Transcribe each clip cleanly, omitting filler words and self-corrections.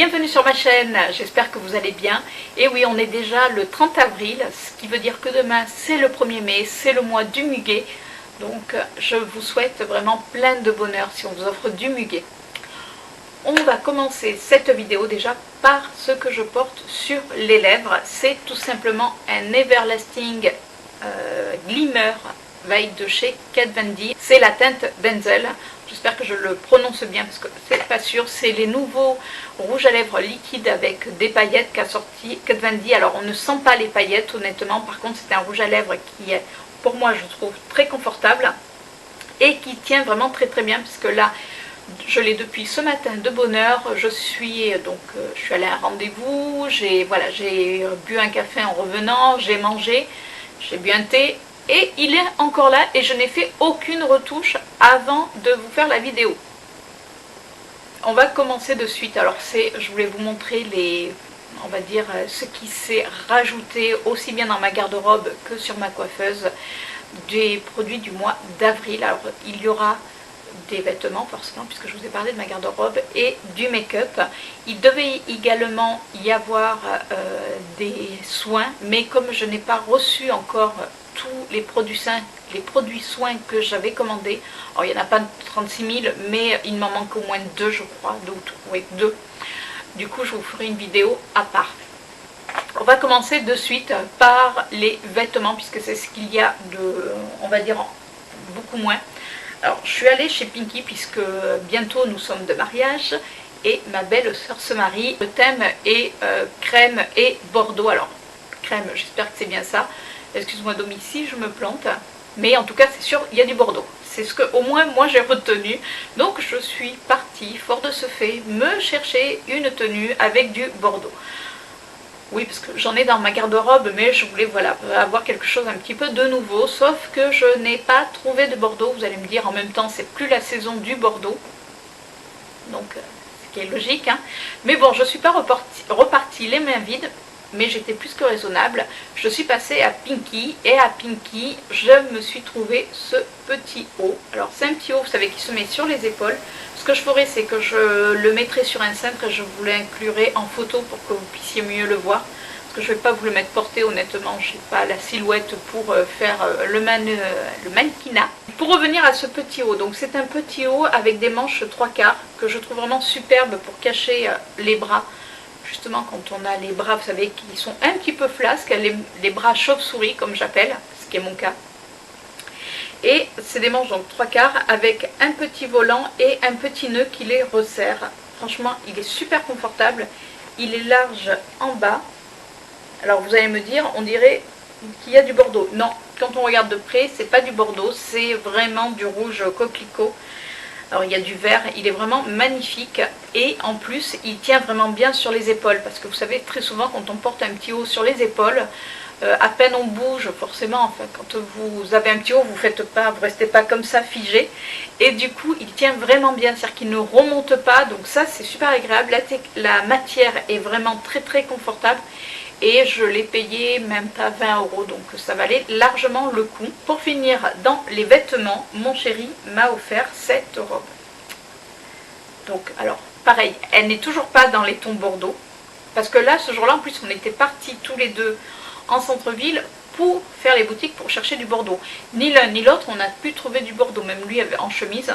Bienvenue sur ma chaîne, j'espère que vous allez bien. Et oui, on est déjà le 30 avril, ce qui veut dire que demain c'est le 1er mai, c'est le mois du muguet. Donc je vous souhaite vraiment plein de bonheur si on vous offre du muguet. On va commencer cette vidéo déjà par ce que je porte sur les lèvres. C'est tout simplement un Everlasting Glimmer Veil de chez Kat Von D. C'est la teinte Benzel. J'espère que je le prononce bien parce que c'est pas sûr. C'est les nouveaux rouges à lèvres liquides avec des paillettes qu'a sorti Kat Von D. Alors on ne sent pas les paillettes honnêtement. Par contre c'est un rouge à lèvres qui est pour moi je trouve très confortable et qui tient vraiment très bien puisque là je l'ai depuis ce matin de bonne heure. Je suis allée à un rendez-vous, j'ai bu un café en revenant, j'ai mangé, j'ai bu un thé et il est encore là et je n'ai fait aucune retouche avant de vous faire la vidéo. On va commencer de suite. Alors je voulais vous montrer ce qui s'est rajouté aussi bien dans ma garde-robe que sur ma coiffeuse des produits du mois d'avril. Alors il y aura des vêtements forcément puisque je vous ai parlé de ma garde-robe et du make-up. Il devait également y avoir des soins, mais comme je n'ai pas reçu encore tous les produits soins que j'avais commandés, alors il n'y en a pas 36 000 mais il m'en manque au moins 2 je crois, oui 2. Du coup je vous ferai une vidéo à part. On va commencer de suite par les vêtements puisque c'est ce qu'il y a de, on va dire, beaucoup moins. Alors je suis allée chez Pinky puisque bientôt nous sommes de mariage et ma belle sœur se marie. Le thème est crème et bordeaux. Alors crème, j'espère que c'est bien ça. Excuse-moi Domi si je me plante. Mais en tout cas c'est sûr il y a du bordeaux. C'est ce que au moins moi j'ai retenu. Donc je suis partie fort de ce fait me chercher une tenue avec du bordeaux. Oui, parce que j'en ai dans ma garde-robe, mais je voulais avoir quelque chose un petit peu de nouveau. Sauf que je n'ai pas trouvé de bordeaux. Vous allez me dire, en même temps, c'est plus la saison du bordeaux. Donc, ce qui est logique. Hein. Mais bon, je ne suis pas repartie les mains vides, mais j'étais plus que raisonnable. Je suis passée à Pinky, et à Pinky, je me suis trouvé ce petit haut. Alors, c'est un petit haut, vous savez, qui se met sur les épaules. Ce que je ferai, c'est que je le mettrai sur un cintre et je vous l'inclurai en photo pour que vous puissiez mieux le voir. Parce que je ne vais pas vous le mettre porté, honnêtement, je n'ai pas la silhouette pour faire le mannequinat. Pour revenir à ce petit haut, donc c'est un petit haut avec des manches 3/4 que je trouve vraiment superbe pour cacher les bras. Justement, quand on a les bras, vous savez, qui sont un petit peu flasques, les bras chauve-souris, comme j'appelle, ce qui est mon cas. Et c'est des manches donc 3/4 avec un petit volant et un petit nœud qui les resserre. Franchement, il est super confortable. Il est large en bas. Alors vous allez me dire, on dirait qu'il y a du bordeaux. Non, quand on regarde de près, c'est pas du bordeaux, c'est vraiment du rouge coquelicot. Alors il y a du vert, il est vraiment magnifique et en plus il tient vraiment bien sur les épaules parce que vous savez très souvent quand on porte un petit haut sur les épaules, à peine on bouge forcément, enfin quand vous avez un petit haut vous restez pas comme ça figé et du coup il tient vraiment bien, c'est-à-dire qu'il ne remonte pas, donc ça c'est super agréable. La matière est vraiment très confortable et je l'ai payé même pas 20 €, donc ça valait largement le coup. Pour finir dans les vêtements, mon chéri m'a offert cette robe. Donc alors pareil, elle n'est toujours pas dans les tons bordeaux, parce que là ce jour-là en plus on était partis tous les deux en centre-ville pour faire les boutiques pour chercher du bordeaux. Ni l'un ni l'autre on a pu trouver du bordeaux, même lui avait en chemise.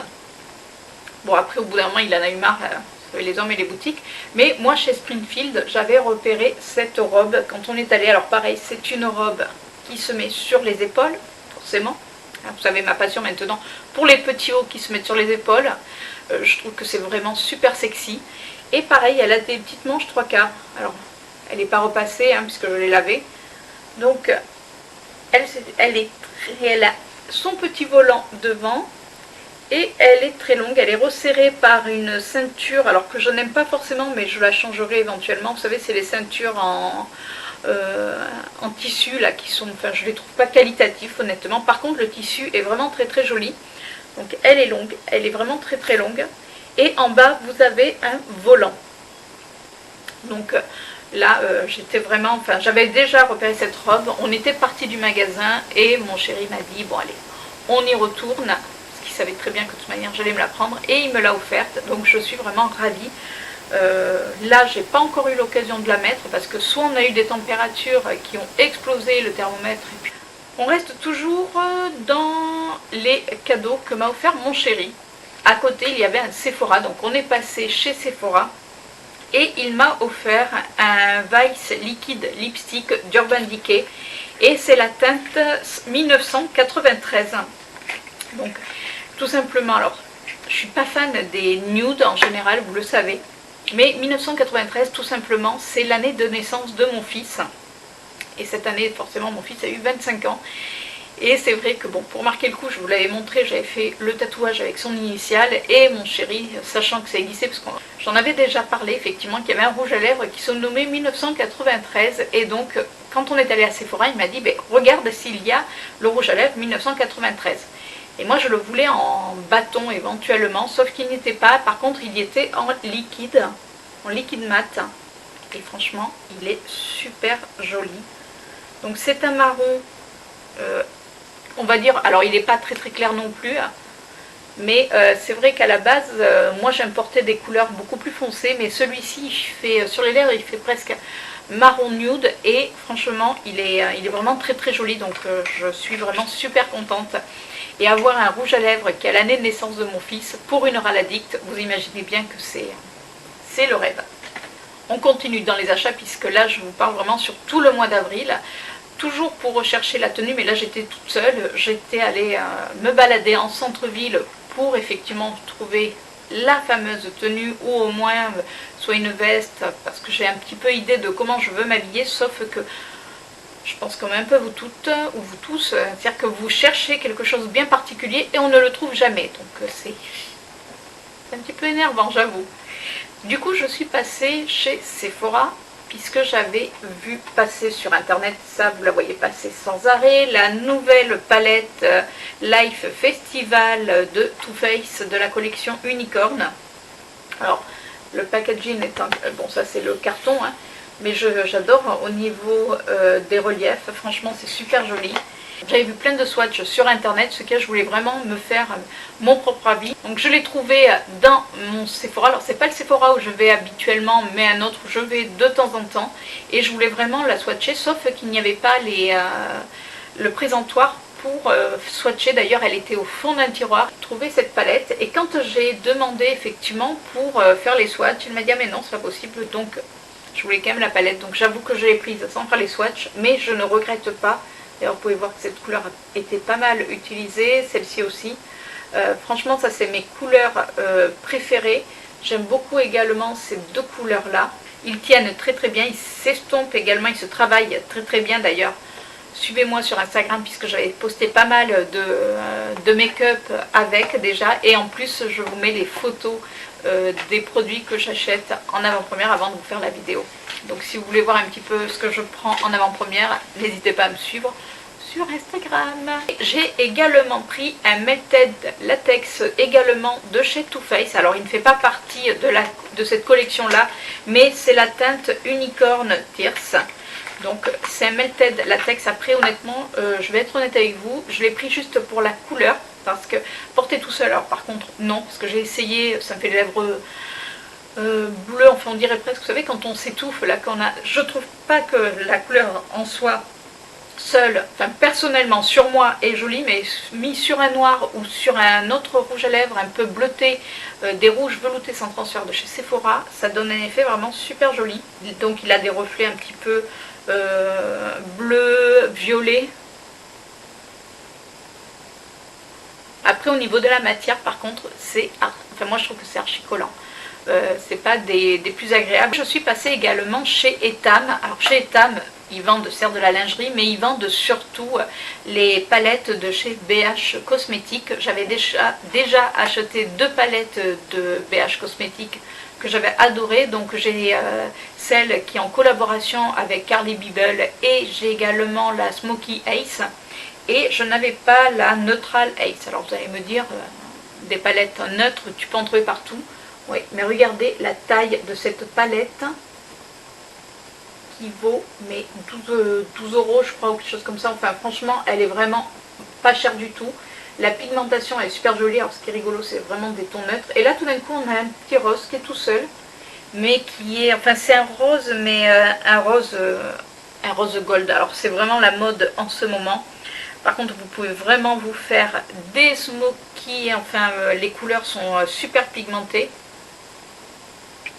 Bon après au bout d'un moment il en a eu marre, les hommes et les boutiques, mais moi chez Springfield j'avais repéré cette robe quand on est allé. Alors pareil, c'est une robe qui se met sur les épaules forcément, vous savez ma passion maintenant pour les petits hauts qui se mettent sur les épaules. Je trouve que c'est vraiment super sexy et pareil elle a des petites manches 3/4. Alors elle n'est pas repassée hein, puisque je l'ai lavée, donc elle a son petit volant devant. Et elle est très longue, elle est resserrée par une ceinture, alors que je n'aime pas forcément, mais je la changerai éventuellement. Vous savez, c'est les ceintures en tissu, là, qui sont, enfin, je les trouve pas qualitatifs, honnêtement. Par contre, le tissu est vraiment très joli. Donc, elle est longue, elle est vraiment très longue. Et en bas, vous avez un volant. Donc, là, j'étais vraiment, enfin, j'avais déjà repéré cette robe. On était parti du magasin et mon chéri m'a dit, bon, allez, on y retourne. Il savait très bien que de toute manière j'allais me la prendre et il me l'a offerte, donc je suis vraiment ravie Là, j'ai pas encore eu l'occasion de la mettre parce que soit on a eu des températures qui ont explosé le thermomètre. Et puis on reste toujours dans les cadeaux que m'a offert mon chéri. À côté, il y avait un Sephora, donc on est passé chez Sephora. Et il m'a offert un Vice Liquid Lipstick d'Urban Decay. Et c'est la teinte 1993. Donc, tout simplement, alors, je suis pas fan des nudes en général, vous le savez. Mais 1993, tout simplement, c'est l'année de naissance de mon fils. Et cette année, forcément, mon fils a eu 25 ans. Et c'est vrai que bon, pour marquer le coup, je vous l'avais montré, j'avais fait le tatouage avec son initiale. Et mon chéri, sachant que ça existait, parce que j'en avais déjà parlé, effectivement, qu'il y avait un rouge à lèvres qui se nommait 1993. Et donc, quand on est allé à Sephora, il m'a dit, regarde s'il y a le rouge à lèvres 1993. Et moi, je le voulais en bâton éventuellement, sauf qu'il n'y était pas. Par contre, il y était en liquide mat. Et franchement, il est super joli. Donc c'est un marron, on va dire, alors il n'est pas très très clair non plus, mais c'est vrai qu'à la base, moi j'aime porter des couleurs beaucoup plus foncées, mais celui-ci, sur les lèvres, il fait presque marron nude, et franchement, il est vraiment très très joli, donc je suis vraiment super contente. Et avoir un rouge à lèvres qui a l'année de naissance de mon fils pour une râle addict, vous imaginez bien que c'est le rêve. On continue dans les achats, puisque là je vous parle vraiment sur tout le mois d'avril. Toujours pour rechercher la tenue, mais là j'étais toute seule. J'étais allée me balader en centre-ville pour effectivement trouver la fameuse tenue, ou au moins soit une veste, parce que j'ai un petit peu idée de comment je veux m'habiller, sauf que je pense comme un peu vous toutes, ou vous tous, c'est-à-dire que vous cherchez quelque chose de bien particulier et on ne le trouve jamais. Donc c'est un petit peu énervant, j'avoue. Du coup, je suis passée chez Sephora, puisque j'avais vu passer sur internet, ça vous la voyez passer sans arrêt, la nouvelle palette Life Festival de Too Faced de la collection Unicorn. Alors, le packaging est bon, ça c'est le carton, hein, mais j'adore au niveau des reliefs, franchement c'est super joli. J'avais vu plein de swatchs sur internet, ce que je voulais vraiment me faire mon propre avis. Donc je l'ai trouvé dans mon Sephora. Alors c'est pas le Sephora où je vais habituellement, mais un autre où je vais de temps en temps. Et je voulais vraiment la swatcher, sauf qu'il n'y avait pas le présentoir pour swatcher. D'ailleurs elle était au fond d'un tiroir. J'ai trouvé cette palette et quand j'ai demandé effectivement pour faire les swatchs, il m'a dit ah mais non c'est pas possible. Donc je voulais quand même la palette. Donc j'avoue que je l'ai prise sans faire les swatchs, mais je ne regrette pas. D'ailleurs vous pouvez voir que cette couleur était pas mal utilisée, celle-ci aussi. Franchement ça c'est mes couleurs préférées. J'aime beaucoup également ces deux couleurs là. Ils tiennent très très bien, ils s'estompent également, ils se travaillent très très bien d'ailleurs. Suivez-moi sur Instagram puisque j'avais posté pas mal de make-up avec déjà. Et en plus je vous mets les photos des produits que j'achète en avant-première avant de vous faire la vidéo. Donc si vous voulez voir un petit peu ce que je prends en avant-première, n'hésitez pas à me suivre sur Instagram. J'ai également pris un Melted Latex également de chez Too Faced. Alors il ne fait pas partie de cette collection là, mais c'est la teinte Unicorn Tears. Donc c'est un Melted Latex. Après honnêtement, je vais être honnête avec vous, je l'ai pris juste pour la couleur. Parce que porter tout seul, alors par contre non, parce que j'ai essayé, ça me fait les lèvres bleues, enfin on dirait presque, vous savez quand on s'étouffe, là qu'on a, je trouve pas que la couleur en soi seule, enfin personnellement sur moi est jolie, mais mis sur un noir ou sur un autre rouge à lèvres un peu bleuté, des rouges veloutés sans transfert de chez Sephora, ça donne un effet vraiment super joli. Donc il a des reflets un petit peu bleu, violet. Après au niveau de la matière par contre c'est, enfin moi je trouve que c'est archi collant, c'est pas des plus agréables. Je suis passée également chez Etam. Alors chez Etam ils vendent certes de la lingerie, mais ils vendent surtout les palettes de chez BH Cosmétiques. J'avais déjà acheté 2 palettes de BH Cosmétiques que j'avais adoré. Donc j'ai celle qui est en collaboration avec Carly Bibel et j'ai également la Smoky Ace. Et je n'avais pas la Neutral Ace. Alors vous allez me dire, des palettes neutres, tu peux en trouver partout. Oui, mais regardez la taille de cette palette qui vaut mais 12 € je crois, ou quelque chose comme ça. Enfin franchement, elle est vraiment pas chère du tout. La pigmentation elle est super jolie. Alors ce qui est rigolo, c'est vraiment des tons neutres. Et là tout d'un coup, on a un petit rose qui est tout seul. mais qui est, enfin c'est un rose, mais un rose gold. Alors c'est vraiment la mode en ce moment. Par contre, vous pouvez vraiment vous faire des smoky, enfin les couleurs sont super pigmentées.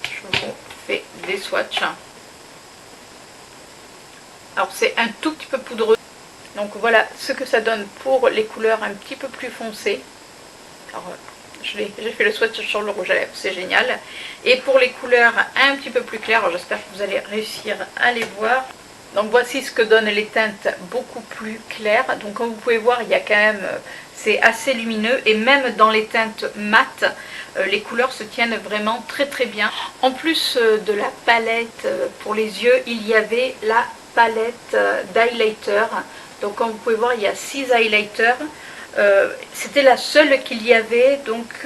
Je vous fais des swatchs. Alors c'est un tout petit peu poudreux. Donc voilà ce que ça donne pour les couleurs un petit peu plus foncées. Alors j'ai fait le swatch sur le rouge à lèvres, c'est génial. Et pour les couleurs un petit peu plus claires, j'espère que vous allez réussir à les voir. Donc voici ce que donnent les teintes beaucoup plus claires. Donc comme vous pouvez voir, il y a quand même, c'est assez lumineux. Et même dans les teintes mates, les couleurs se tiennent vraiment très très bien. En plus de la palette pour les yeux, il y avait la palette d'highlighter. Donc comme vous pouvez voir, il y a 6 highlighters. C'était la seule qu'il y avait. Donc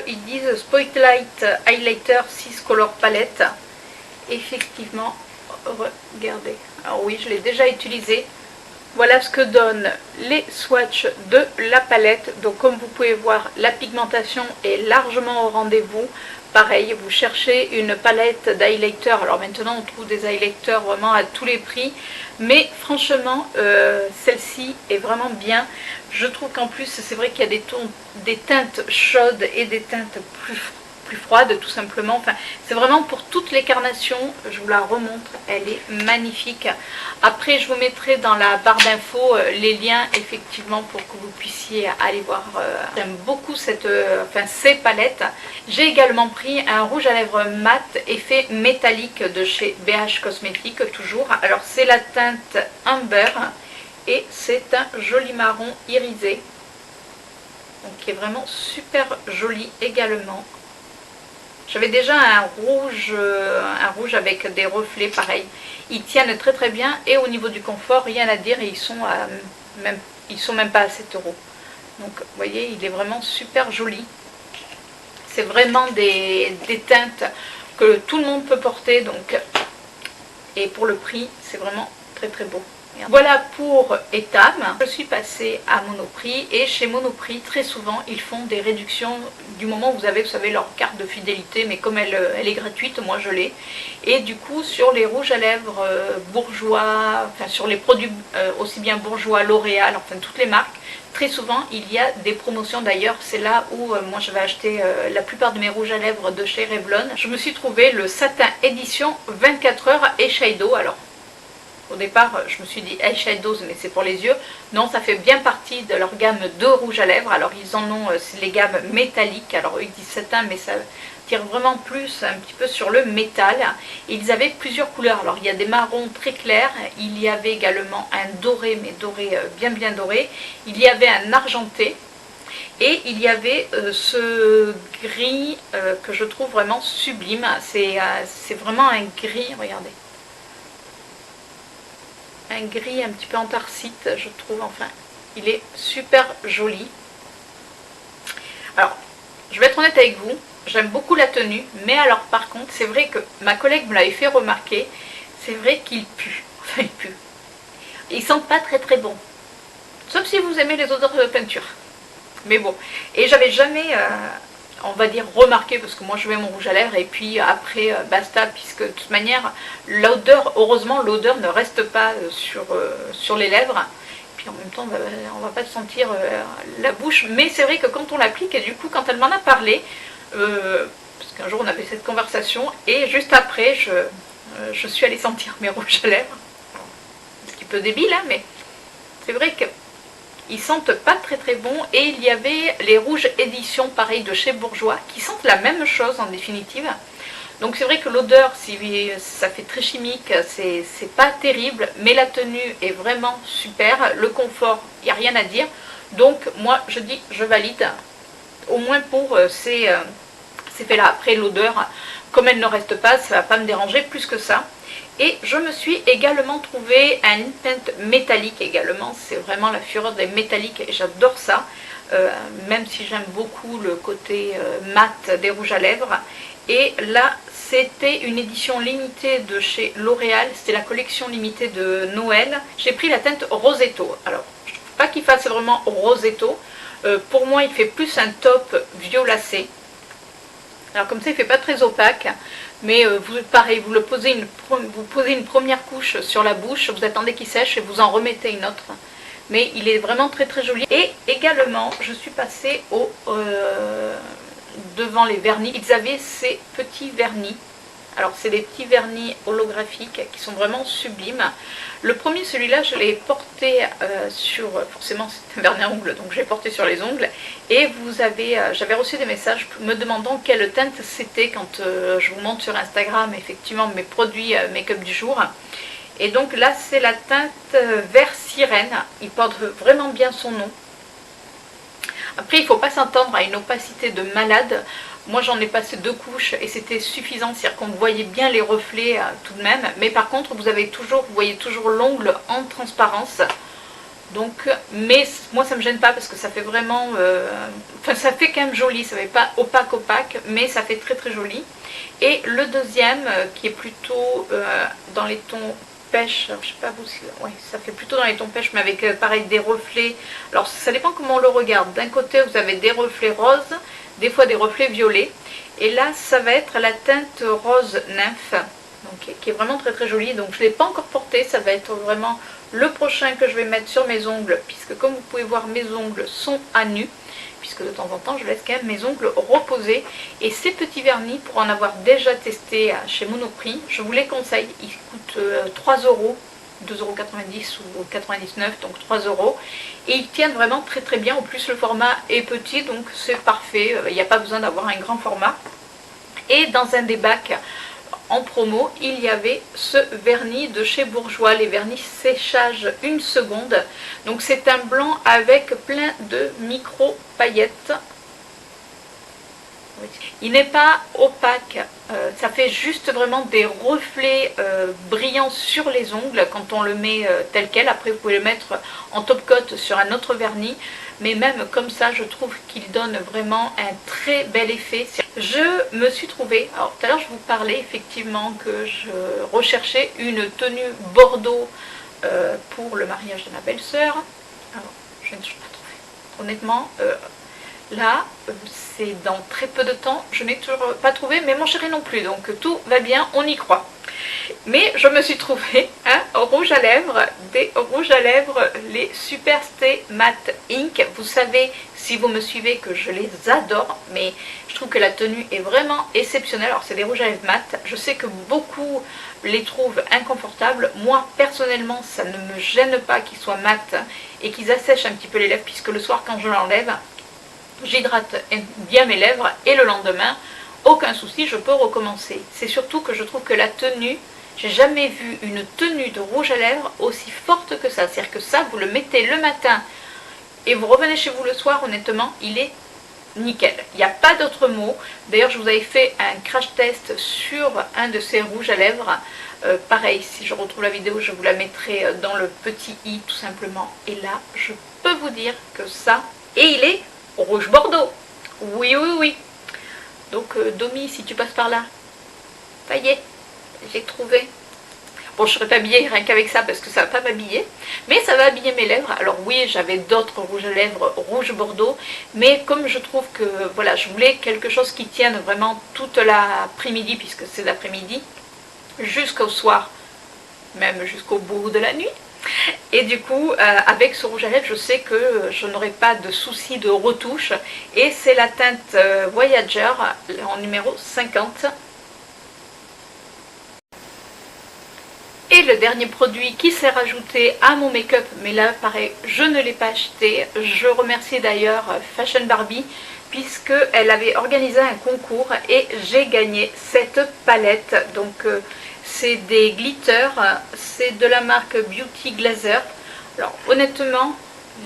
ils disent Spotlight Highlighter 6 Color Palette. Effectivement, regardez. Alors oui, je l'ai déjà utilisé. Voilà ce que donnent les swatchs de la palette. Donc comme vous pouvez voir, la pigmentation est largement au rendez-vous. Pareil, vous cherchez une palette d'highlighter. Alors maintenant, on trouve des highlighters vraiment à tous les prix. Mais franchement, celle-ci est vraiment bien. Je trouve qu'en plus, c'est vrai qu'il y a des teintes chaudes et des teintes plus froide tout simplement. Enfin, c'est vraiment pour toutes les carnations. Je vous la remontre, elle est magnifique. Après je vous mettrai dans la barre d'infos les liens effectivement pour que vous puissiez aller voir. J'aime beaucoup ces palettes. J'ai également pris un rouge à lèvres mat effet métallique de chez BH Cosmetics toujours. Alors c'est la teinte Amber et c'est un joli marron irisé, donc qui est vraiment super joli également. J'avais déjà un rouge avec des reflets, pareil. Ils tiennent très très bien et au niveau du confort, rien à dire. Et ils sont même pas à 7 €. Donc vous voyez, il est vraiment super joli. C'est vraiment des teintes que tout le monde peut porter. Donc, et pour le prix, c'est vraiment très très beau. Voilà pour Etam. Je suis passée à Monoprix et chez Monoprix très souvent ils font des réductions du moment où vous avez, leur carte de fidélité, mais comme elle est gratuite, moi je l'ai. Et du coup sur les rouges à lèvres Bourjois, enfin sur les produits aussi bien Bourjois, L'Oréal, enfin toutes les marques, très souvent il y a des promotions. D'ailleurs c'est là où moi je vais acheter la plupart de mes rouges à lèvres de chez Revlon. Je me suis trouvé le Satin Édition 24 heures Eyeshadow. Alors au départ, je me suis dit eyeshadows, mais c'est pour les yeux. Non, ça fait bien partie de leur gamme de rouge à lèvres. Alors, ils en ont les gammes métalliques. Alors, ils disent satin, mais ça tire vraiment plus un petit peu sur le métal. Ils avaient plusieurs couleurs. Alors, il y a des marrons très clairs. Il y avait également un doré, mais doré bien bien doré. Il y avait un argenté. Et il y avait ce gris que je trouve vraiment sublime. C'est vraiment un gris, regardez. Un gris un petit peu anthracite, je trouve. Enfin, il est super joli. Alors, je vais être honnête avec vous, j'aime beaucoup la tenue, mais alors par contre, c'est vrai que ma collègue me l'avait fait remarquer, c'est vrai qu'il pue. Enfin, il pue. Ils sentent pas très très bon. Sauf si vous aimez les odeurs de peinture. Mais bon, et j'avais jamais, on va dire, remarqué, parce que moi je mets mon rouge à lèvres et puis après basta, puisque de toute manière l'odeur, heureusement l'odeur ne reste pas sur les lèvres, et puis en même temps on va pas sentir la bouche. Mais c'est vrai que quand on l'applique, et du coup quand elle m'en a parlé, parce qu'un jour on avait cette conversation, et juste après je suis allée sentir mes rouges à lèvres, un petit peu débile hein, mais c'est vrai que ils sentent pas très très bon. Et il y avait les rouges éditions pareil de chez Bourjois qui sentent la même chose en définitive. Donc c'est vrai que l'odeur, si ça fait très chimique, c'est pas terrible, mais la tenue est vraiment super. Le confort, il n'y a rien à dire. Donc moi je dis je valide, au moins pour ces faits-là. Après l'odeur, comme elle ne reste pas, ça va pas me déranger plus que ça. Et je me suis également trouvé une teinte métallique également. C'est vraiment la fureur des métalliques et j'adore ça. Même si j'aime beaucoup le côté mat des rouges à lèvres. Et là, c'était une édition limitée de chez L'Oréal. C'était la collection limitée de Noël. J'ai pris la teinte Rosetto. Alors, je ne trouve pas qu'il fasse vraiment Rosetto. Pour moi, il fait plus un taupe violacé. Alors comme ça il ne fait pas très opaque, mais vous, pareil, vous posez une première couche sur la bouche, vous attendez qu'il sèche et vous en remettez une autre. Mais il est vraiment très très joli. Et également je suis passée devant les vernis. Ils avaient ces petits vernis. Alors c'est des petits vernis holographiques qui sont vraiment sublimes. Le premier, celui-là, je l'ai porté forcément c'est un vernis à ongles, donc je l'ai porté sur les ongles. Et j'avais reçu des messages me demandant quelle teinte c'était quand je vous montre sur Instagram effectivement mes produits make-up du jour. Et donc là c'est la teinte vert sirène, il porte vraiment bien son nom. Après il ne faut pas s'attendre à une opacité de malade. Moi j'en ai passé 2 couches et c'était suffisant, c'est-à-dire qu'on voyait bien les reflets tout de même. Mais par contre vous voyez toujours l'ongle en transparence. Donc, mais moi ça me gêne pas parce que ça fait vraiment, enfin ça fait quand même joli, ça fait pas opaque, mais ça fait très très joli. Et le deuxième qui est plutôt dans les tons pêche, alors je sais pas vous si, ouais, ça fait plutôt dans les tons pêche mais avec pareil des reflets. Alors ça dépend comment on le regarde. D'un côté vous avez des reflets roses, des fois des reflets violets, et là ça va être la teinte rose nymphe, donc, qui est vraiment très très jolie. Donc je ne l'ai pas encore porté, ça va être vraiment le prochain que je vais mettre sur mes ongles, puisque comme vous pouvez voir mes ongles sont à nu, puisque de temps en temps je laisse quand même mes ongles reposer. Et ces petits vernis, pour en avoir déjà testé chez Monoprix, je vous les conseille. Ils coûtent 3 €, 2,90 € ou 99, donc 3 €, et ils tiennent vraiment très très bien. En plus le format est petit, donc c'est parfait, il n'y a pas besoin d'avoir un grand format. Et dans un des bacs en promo, il y avait ce vernis de chez Bourjois, les vernis séchage 1 seconde. Donc c'est un blanc avec plein de micro paillettes. Il n'est pas opaque, ça fait juste vraiment des reflets brillants sur les ongles quand on le met tel quel. Après vous pouvez le mettre en top coat sur un autre vernis, mais même comme ça je trouve qu'il donne vraiment un très bel effet. Je me suis trouvée, alors tout à l'heure je vous parlais effectivement que je recherchais une tenue bordeaux pour le mariage de ma belle-sœur. Alors je ne suis pas trouvée, honnêtement. Là, c'est dans très peu de temps, je n'ai toujours pas trouvé, mais mon chéri non plus, donc tout va bien, on y croit. Mais je me suis trouvé un rouge à lèvres, des rouges à lèvres, les Superstay Matte Ink. Vous savez, si vous me suivez, que je les adore, mais je trouve que la tenue est vraiment exceptionnelle. Alors c'est des rouges à lèvres mat, je sais que beaucoup les trouvent inconfortables. Moi personnellement, ça ne me gêne pas qu'ils soient mat et qu'ils assèchent un petit peu les lèvres, puisque le soir quand je l'enlève, j'hydrate bien mes lèvres et le lendemain, aucun souci, je peux recommencer. C'est surtout que je trouve que la tenue, j'ai jamais vu une tenue de rouge à lèvres aussi forte que ça. C'est-à-dire que ça, vous le mettez le matin et vous revenez chez vous le soir, honnêtement, il est nickel. Il n'y a pas d'autre mot. D'ailleurs, je vous avais fait un crash test sur un de ces rouges à lèvres. Pareil, si je retrouve la vidéo, je vous la mettrai dans le petit i tout simplement. Et là, je peux vous dire que ça, et il est rouge bordeaux. Oui, oui, oui. Donc, Domi, si tu passes par là, ça y est, j'ai trouvé. Bon, je ne serais pas habillée rien qu'avec ça parce que ça ne va pas m'habiller, mais ça va habiller mes lèvres. Alors oui, j'avais d'autres rouges à lèvres rouge bordeaux, mais comme je trouve que, voilà, je voulais quelque chose qui tienne vraiment toute l'après-midi, puisque c'est l'après-midi, jusqu'au soir, même jusqu'au bout de la nuit. Et du coup, avec ce rouge à lèvres, je sais que je n'aurai pas de souci de retouche. Et c'est la teinte Voyager en numéro 50. Et le dernier produit qui s'est rajouté à mon make-up, mais là pareil, je ne l'ai pas acheté. Je remercie d'ailleurs Fashion Barbie, puisqu'elle avait organisé un concours et j'ai gagné cette palette. Donc c'est des glitters, c'est de la marque Beauty Glazer. Alors honnêtement,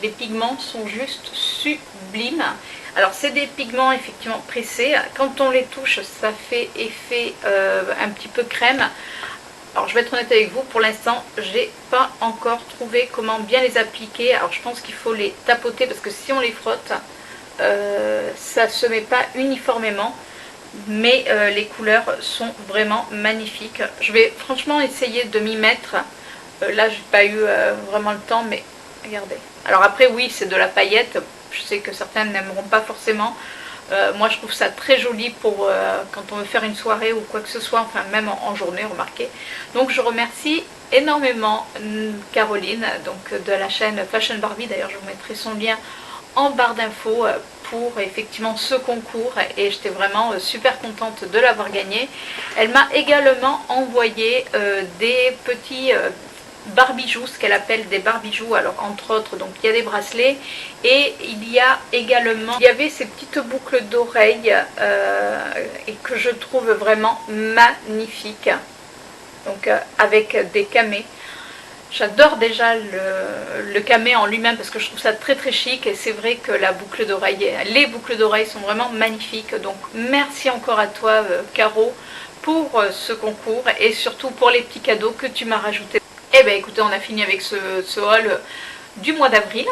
les pigments sont juste sublimes. Alors c'est des pigments effectivement pressés. Quand on les touche, ça fait effet un petit peu crème. Alors je vais être honnête avec vous, pour l'instant, j'ai pas encore trouvé comment bien les appliquer. Alors je pense qu'il faut les tapoter parce que si on les frotte, ça se met pas uniformément. Mais les couleurs sont vraiment magnifiques. Je vais franchement essayer de m'y mettre. Là j'ai pas eu vraiment le temps, mais regardez. Alors après oui, c'est de la paillette. Je sais que certains n'aimeront pas forcément. Moi je trouve ça très joli pour quand on veut faire une soirée ou quoi que ce soit, enfin même en journée, remarquez. Donc je remercie énormément Caroline, donc de la chaîne Fashion Barbie. D'ailleurs je vous mettrai son lien en barre d'infos pour effectivement ce concours, et j'étais vraiment super contente de l'avoir gagné. Elle m'a également envoyé des petits barbijoux, ce qu'elle appelle des barbijoux. Alors entre autres, donc il y a des bracelets, et il y a également, il y avait ces petites boucles d'oreilles et que je trouve vraiment magnifiques, donc avec des camés. J'adore déjà le camé en lui-même parce que je trouve ça très très chic, et c'est vrai que la boucle d'oreille, les boucles d'oreilles sont vraiment magnifiques. Donc merci encore à toi Caro pour ce concours, et surtout pour les petits cadeaux que tu m'as rajoutés. Et bien écoutez, on a fini avec ce haul du mois d'avril.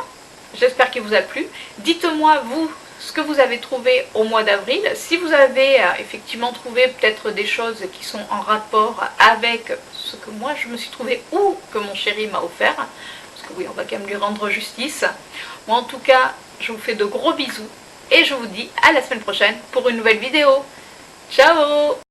J'espère qu'il vous a plu. Dites-moi vous ce que vous avez trouvé au mois d'avril. Si vous avez effectivement trouvé peut-être des choses qui sont en rapport avec ce que moi je me suis trouvé ou que mon chéri m'a offert. Parce que oui, on va quand même lui rendre justice. Moi en tout cas, je vous fais de gros bisous. Et je vous dis à la semaine prochaine pour une nouvelle vidéo. Ciao!